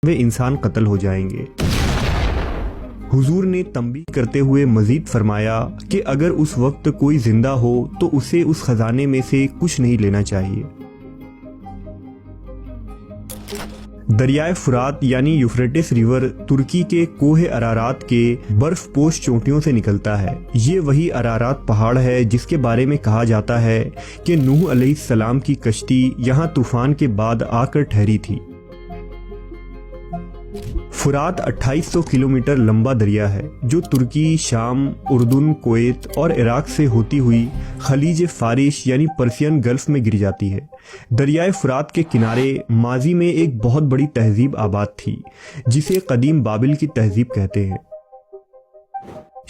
वे इंसान कत्ल हो जाएंगे। हुजूर ने तंबीह करते हुए मजीद फरमाया कि अगर उस वक्त कोई जिंदा हो तो उसे उस खजाने में से कुछ नहीं लेना चाहिए। दरियाए फुरात यानी यूफ्रेटिस रिवर तुर्की के कोहे अरारात के बर्फपोश चोटियों से निकलता है। ये वही अरारात पहाड़ है जिसके बारे में कहा जाता है कि नूह अलैहिस्सलाम की कश्ती यहाँ तूफान के बाद आकर ठहरी थी। फुरात 2800 किलोमीटर लंबा दरिया है जो तुर्की, शाम, उर्दून, कुवैत और इराक से होती हुई खलीज फारिश यानी पर्सियन गल्फ में गिर जाती है। दरियाए फुरात के किनारे माजी में एक बहुत बड़ी तहजीब आबाद थी जिसे कदीम बाबिल की तहजीब कहते हैं।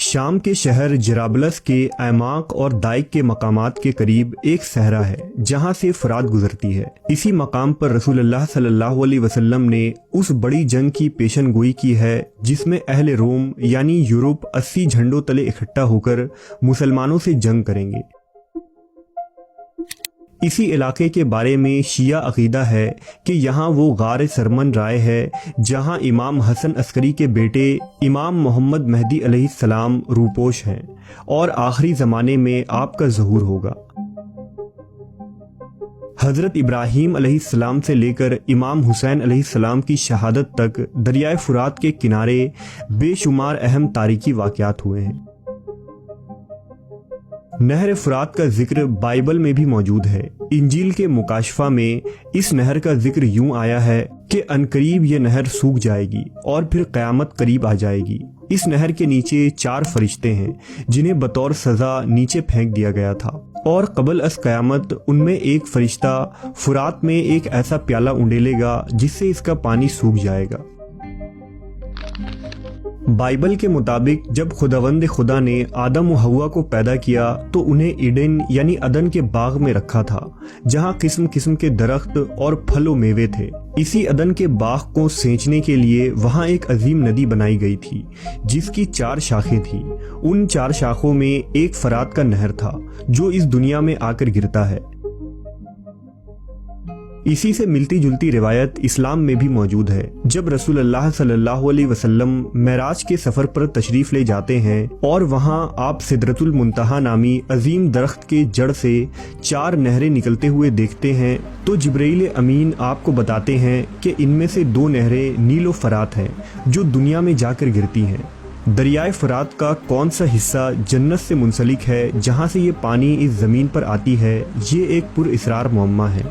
शाम के शहर जराबलस के ऐमाक और दाइक के मकामात के करीब एक सहरा है जहां से फुरात गुजरती है। इसी मकाम पर रसूलुल्लाह सल्लल्लाहु अलैहि वसल्लम ने उस बड़ी जंग की पेशन गोई की है जिसमें अहले रोम यानी यूरोप 80 झंडों तले इकट्ठा होकर मुसलमानों से जंग करेंगे। इसी इलाके के बारे में शिया अकीदा है कि यहाँ वो गार सरमन राय है जहाँ इमाम हसन अस्करी के बेटे इमाम मोहम्मद मेहदी अलैहिस्सलाम रूपोश हैं और आखिरी ज़माने में आपका ज़हूर होगा। हज़रत इब्राहीम अलैहिस्सलाम से लेकर इमाम हुसैन अलैहिस्सलाम की शहादत तक दरियाए फुरात के किनारे बेशुमार अहम तारीखी वाक़यात हुए हैं। नहर फुरात का जिक्र बाइबल में भी मौजूद है। इंजील के मुकाशफा में इस नहर का जिक्र यूं आया है कि अनकरीब ये नहर सूख जाएगी और फिर क़यामत करीब आ जाएगी। इस नहर के नीचे 4 फरिश्ते हैं जिन्हें बतौर सज़ा नीचे फेंक दिया गया था और क़बल अस क़यामत उनमें एक फरिश्ता फुरात में एक ऐसा प्याला उंडेलेगा जिससे इसका पानी सूख जाएगा। बाइबल के मुताबिक जब खुदावंद खुदा ने आदम व हव्वा को पैदा किया तो उन्हें ईडन यानी अदन के बाग में रखा था जहां किस्म किस्म के दरख्त और फल व मेवे थे। इसी अदन के बाग को सींचने के लिए वहां एक अजीम नदी बनाई गई थी जिसकी 4 शाखें थीं। उन 4 शाखों में एक फरात का नहर था जो इस दुनिया में आकर गिरता है। इसी से मिलती जुलती रिवायत इस्लाम में भी मौजूद है। जब रसूलुल्लाह सल्लल्लाहु अलैहि वसल्लम मेराज के सफर पर तशरीफ ले जाते हैं और वहां आप सिदरतुल मुंतहा नामी अजीम दरख्त के जड़ से 4 नहरें निकलते हुए देखते हैं तो जिब्रील अमीन आपको बताते हैं कि इनमें से 2 नहरें नील व फरात हैं जो दुनिया में जाकर गिरती हैं। दरियाए फुरात का कौन सा हिस्सा जन्नत से मुंसलिक है जहां से ये पानी इस ज़मीन पर आती है, ये एक पुरअसरार मुअम्मा है।